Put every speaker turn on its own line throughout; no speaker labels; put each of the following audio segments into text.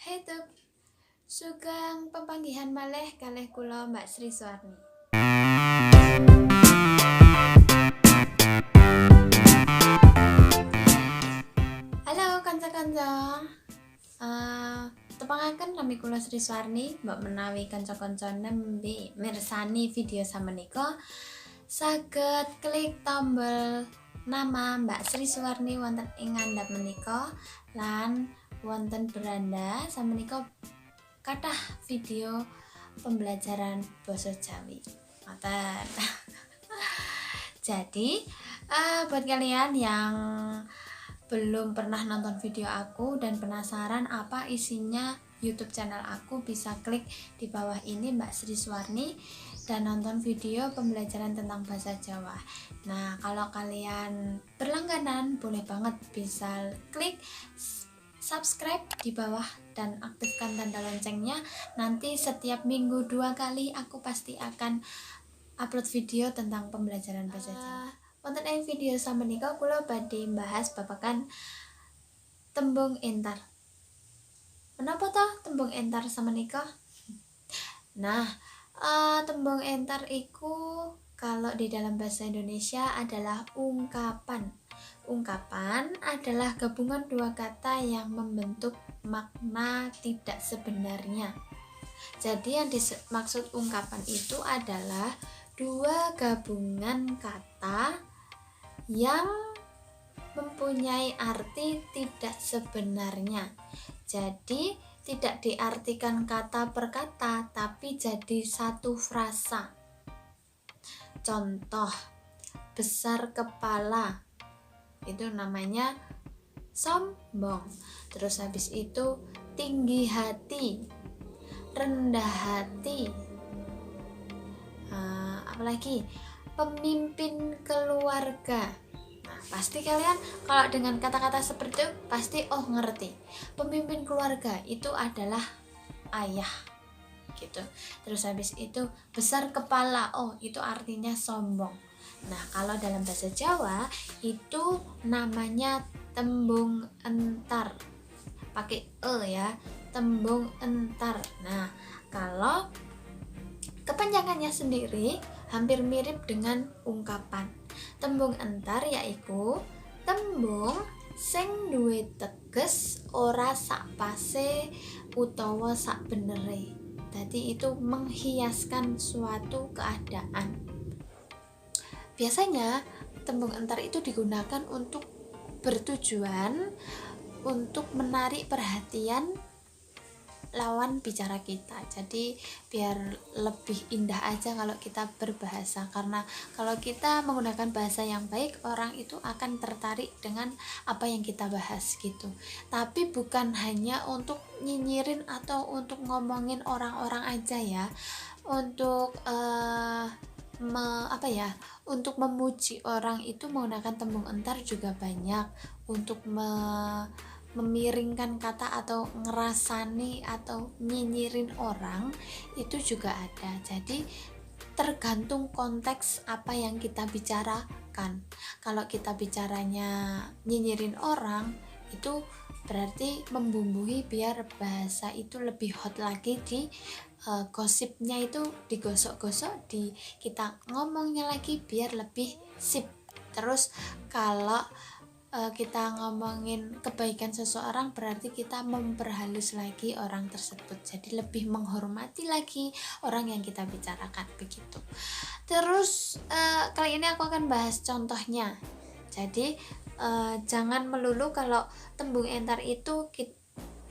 Hey Tub, sugeng pepanggihan malih kalih kula Mbak Sri Suwarni. Halo kanca-kanca. Tepangaken nami kula Sri Suwarni, mbok menawi kanca-kanca nembe mirsani video samenika saged klik tombol nama Mbak Sri Suwarni wonten ing ngandhap menika lan wonten beranda samenika kathah video pembelajaran basa Jawi. Ngoten. Jadi, buat kalian yang belum pernah nonton video aku dan penasaran apa isinya YouTube channel aku, bisa klik di bawah ini Mbak Sri Suwarni dan nonton video pembelajaran tentang bahasa Jawa. Nah, kalau kalian berlangganan boleh banget bisa klik subscribe di bawah dan aktifkan tanda loncengnya. Nanti setiap minggu 2 kali aku pasti akan upload video tentang pembelajaran bahasa Jawa. Wonten ing video samenika kula badhe bahas babagan tembung entar. Menapa toh tembung entar samenika? Nah, tembung entar iku kalau di dalam bahasa Indonesia adalah ungkapan. Ungkapan adalah gabungan dua kata yang membentuk makna tidak sebenarnya. Jadi yang dimaksud ungkapan itu adalah dua gabungan kata yang mempunyai arti tidak sebenarnya. Jadi tidak diartikan kata per kata, tapi jadi satu frasa. Contoh, besar kepala itu namanya sombong. Terus habis itu tinggi hati, rendah hati, apalagi pemimpin keluarga. Nah, pasti kalian kalau dengan kata-kata seperti itu pasti ngerti. Pemimpin keluarga itu adalah ayah gitu. Terus habis itu besar kepala, itu artinya sombong. Nah, kalau dalam bahasa Jawa itu namanya tembung entar. Pakai ya, tembung entar. Nah, kalau kepanjangannya sendiri hampir mirip dengan ungkapan. Tembung entar yaiku tembung sing duwe teges ora sak pase utawa sak benere. Jadi itu menghiaskan suatu keadaan. Biasanya tembung entar itu digunakan untuk bertujuan untuk menarik perhatian lawan bicara kita. Jadi biar lebih indah aja kalau kita berbahasa, karena kalau kita menggunakan bahasa yang baik, orang itu akan tertarik dengan apa yang kita bahas gitu. Tapi bukan hanya untuk nyinyirin atau untuk ngomongin orang-orang aja ya. Untuk untuk memuji orang itu menggunakan tembung entar juga banyak. Untuk memiringkan kata atau ngerasani atau nyinyirin orang itu juga ada. Jadi tergantung konteks apa yang kita bicarakan. Kalau kita bicaranya nyinyirin orang, itu berarti membumbui biar bahasa itu lebih hot lagi di gosipnya, itu digosok-gosok, di kita ngomongnya lagi biar lebih sip. Terus kalau kita ngomongin kebaikan seseorang, berarti kita memperhalus lagi orang tersebut, jadi lebih menghormati lagi orang yang kita bicarakan begitu. Terus kali ini aku akan bahas contohnya. Jadi jangan melulu kalau tembung entar itu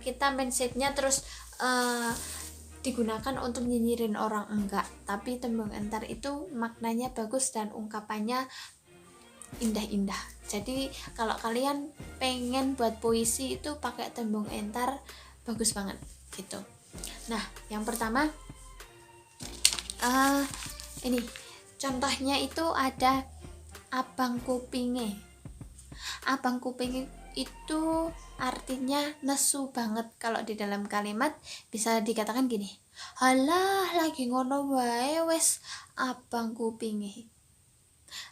kita mindsetnya terus digunakan untuk nyinyirin orang, enggak. Tapi tembung entar itu maknanya bagus dan ungkapannya indah-indah. Jadi kalau kalian pengen buat puisi itu pakai tembung entar, bagus banget gitu. Nah, yang pertama ini contohnya itu ada abang kupinge. Abang kupinge itu artinya nesu banget. Kalau di dalam kalimat bisa dikatakan gini, halah lagi ngono wae wes abang kupinge.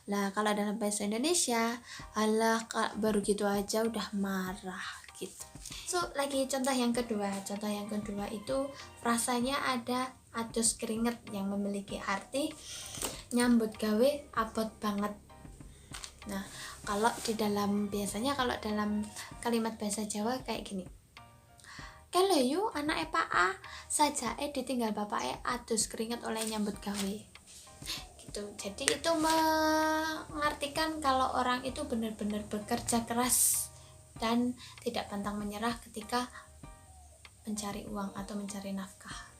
Lah kalau dalam bahasa Indonesia, alah baru gitu aja udah marah gitu. So lagi contoh yang kedua itu frasanya ada adus keringet yang memiliki arti nyambut gawe abot banget. Nah, biasanya kalau dalam kalimat bahasa Jawa kayak gini. Kalau yu anak Pak A saja ditinggal bapak adus keringet oleh nyambut gawe. Gitu. Jadi itu mengartikan kalau orang itu benar-benar bekerja keras dan tidak pantang menyerah ketika mencari uang atau mencari nafkah.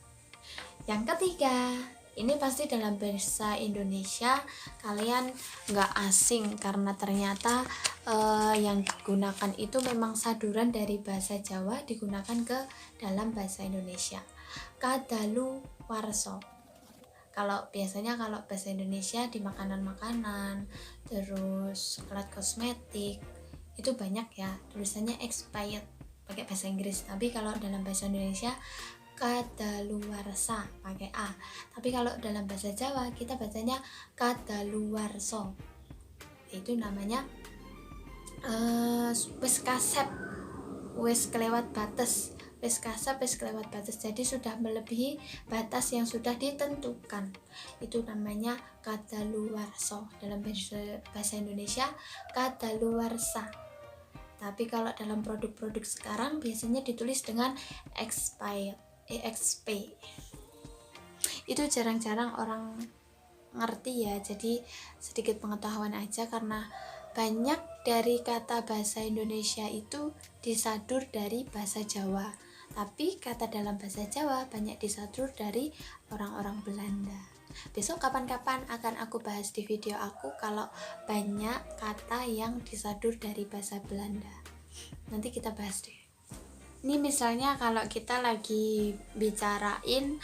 Yang ketiga, ini pasti dalam bahasa Indonesia kalian nggak asing karena ternyata yang digunakan itu memang saduran dari bahasa Jawa digunakan ke dalam bahasa Indonesia. Kadalu warso. Biasanya kalau bahasa Indonesia di makanan-makanan, terus alat kosmetik itu banyak ya tulisannya expired pakai bahasa Inggris. Tapi kalau dalam bahasa Indonesia kadaluwarsa pakai A. Tapi kalau dalam bahasa Jawa kita bacanya kadaluwarso. Itu namanya wis kasep, wis kelewat batas. Wis kasep, wis kelewat batas. Jadi sudah melebihi batas yang sudah ditentukan. Itu namanya kadaluwarso. Dalam bahasa Indonesia kadaluwarsa. Tapi kalau dalam produk-produk sekarang biasanya ditulis dengan expired. EXP itu jarang-jarang orang ngerti ya, jadi sedikit pengetahuan aja karena banyak dari kata bahasa Indonesia itu disadur dari bahasa Jawa, tapi kata dalam bahasa Jawa banyak disadur dari orang-orang Belanda. Besok kapan-kapan akan aku bahas di video aku kalau banyak kata yang disadur dari bahasa Belanda, nanti kita bahas deh. Ini misalnya kalau kita lagi bicarain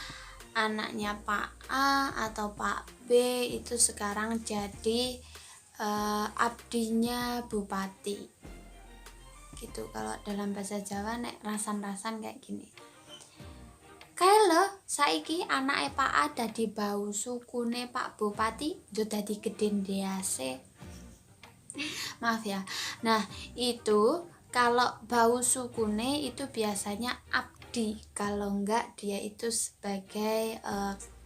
anaknya Pak A atau Pak B itu sekarang jadi abdinya bupati gitu. Kalau dalam bahasa Jawa nek rasan-rasan kayak gini. Kalau saiki anaknya Pak A dadi bau sukune Pak Bupati itu dadi gedendhease. Maaf ya. Nah, itu kalau bau sukune itu biasanya abdi, kalau enggak dia itu sebagai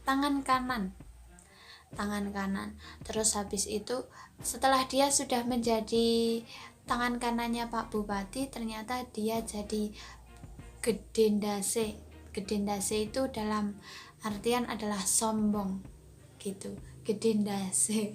tangan kanan. Terus habis itu setelah dia sudah menjadi tangan kanannya Pak Bupati, ternyata dia jadi gedendase. Gedendase itu dalam artian adalah sombong gitu. Gedendase.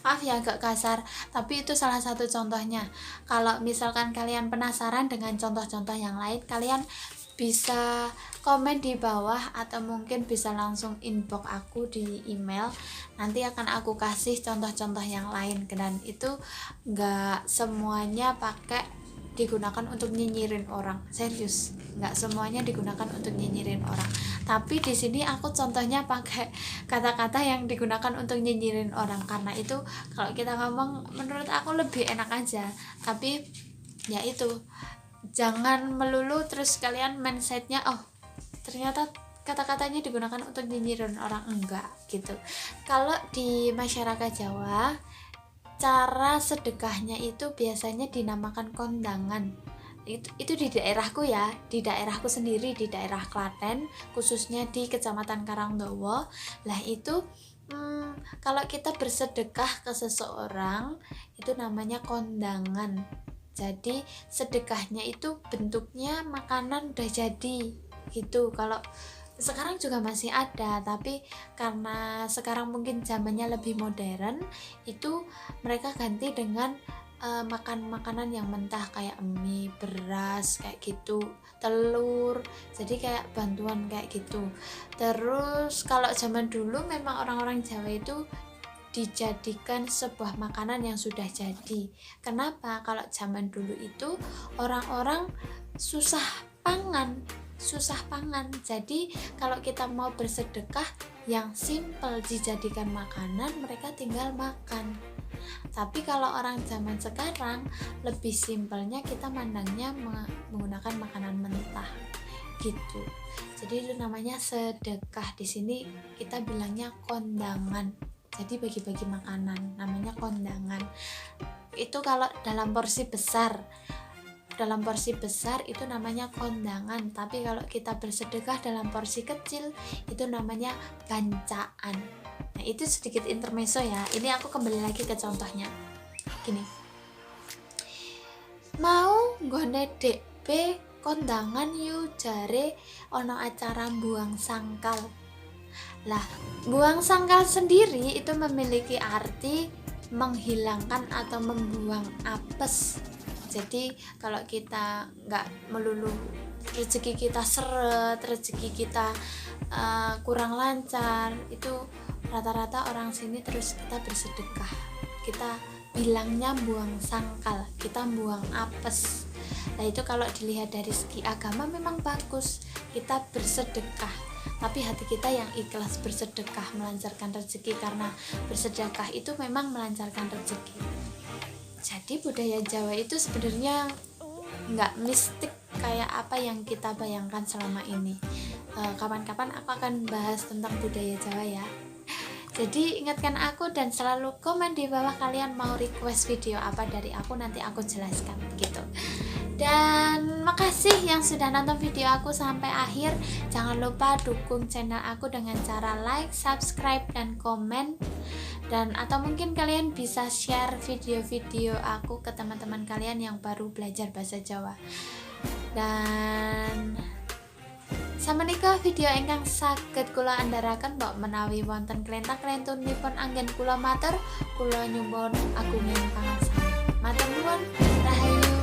Maaf ya agak kasar, tapi itu salah satu contohnya. Kalau misalkan kalian penasaran dengan contoh-contoh yang lain, kalian bisa komen di bawah atau mungkin bisa langsung inbox aku di email. Nanti akan aku kasih contoh-contoh yang lain, dan itu nggak semuanya digunakan untuk nyinyirin orang. Serius, nggak semuanya digunakan untuk nyinyirin orang. Tapi di sini aku contohnya pakai kata-kata yang digunakan untuk nyinyirin orang, karena itu kalau kita ngomong menurut aku lebih enak aja. Tapi ya itu, jangan melulu terus kalian mindsetnya ternyata kata-katanya digunakan untuk nyinyirin orang, enggak gitu. Kalau di masyarakat Jawa cara sedekahnya itu biasanya dinamakan kondangan. Itu di daerahku ya, di daerahku sendiri, di daerah Klaten, khususnya di Kecamatan Karangdowo. Lah itu kalau kita bersedekah ke seseorang itu namanya kondangan. Jadi sedekahnya itu bentuknya makanan udah jadi gitu. Kalau sekarang juga masih ada, tapi karena sekarang mungkin zamannya lebih modern, itu mereka ganti dengan makan makanan yang mentah kayak mie, beras kayak gitu, telur, jadi kayak bantuan kayak gitu. Terus kalau zaman dulu memang orang-orang Jawa itu dijadikan sebuah makanan yang sudah jadi. Kenapa? Kalau zaman dulu itu orang-orang susah pangan. Jadi kalau kita mau bersedekah yang simple dijadikan makanan, mereka tinggal makan. Tapi kalau orang zaman sekarang lebih simpelnya, kita mandangnya menggunakan makanan mentah gitu. Jadi itu namanya sedekah. Di sini kita bilangnya kondangan. Jadi bagi-bagi makanan namanya kondangan. Itu kalau dalam porsi besar. dalam porsi besar itu namanya kondangan, tapi kalau kita bersedekah dalam porsi kecil itu namanya bancaan. Nah, itu sedikit intermezzo ya. Ini aku kembali lagi ke contohnya. Gini. Mau nggone DP kondangan yu jare ono acara buang sangkal. Lah, buang sangkal sendiri itu memiliki arti menghilangkan atau membuang apes. Jadi kalau kita nggak melulu rezeki kita seret, rezeki kita kurang lancar, itu rata-rata orang sini terus kita bersedekah. Kita bilangnya buang sangkal, kita buang apes. Nah, itu kalau dilihat dari segi agama memang bagus, kita bersedekah, tapi hati kita yang ikhlas bersedekah, melancarkan rezeki, karena bersedekah itu memang melancarkan rezeki. Jadi budaya Jawa itu sebenarnya nggak mistik kayak apa yang kita bayangkan selama ini. Kapan-kapan aku akan bahas tentang budaya Jawa ya. Jadi ingatkan aku dan selalu komen di bawah kalian mau request video apa dari aku, nanti aku jelaskan gitu. Dan makasih yang sudah nonton video aku sampai akhir. Jangan lupa dukung channel aku dengan cara like, subscribe, dan komen. Dan atau mungkin kalian bisa share video-video aku ke teman-teman kalian yang baru belajar bahasa Jawa. Dan samenika video ingkang saged kula andharaken mbok menawi wonten klentang-klentunipun anggen kula matur, kula nyuwun agunging pangarsani. Matur nuwun, rahayu.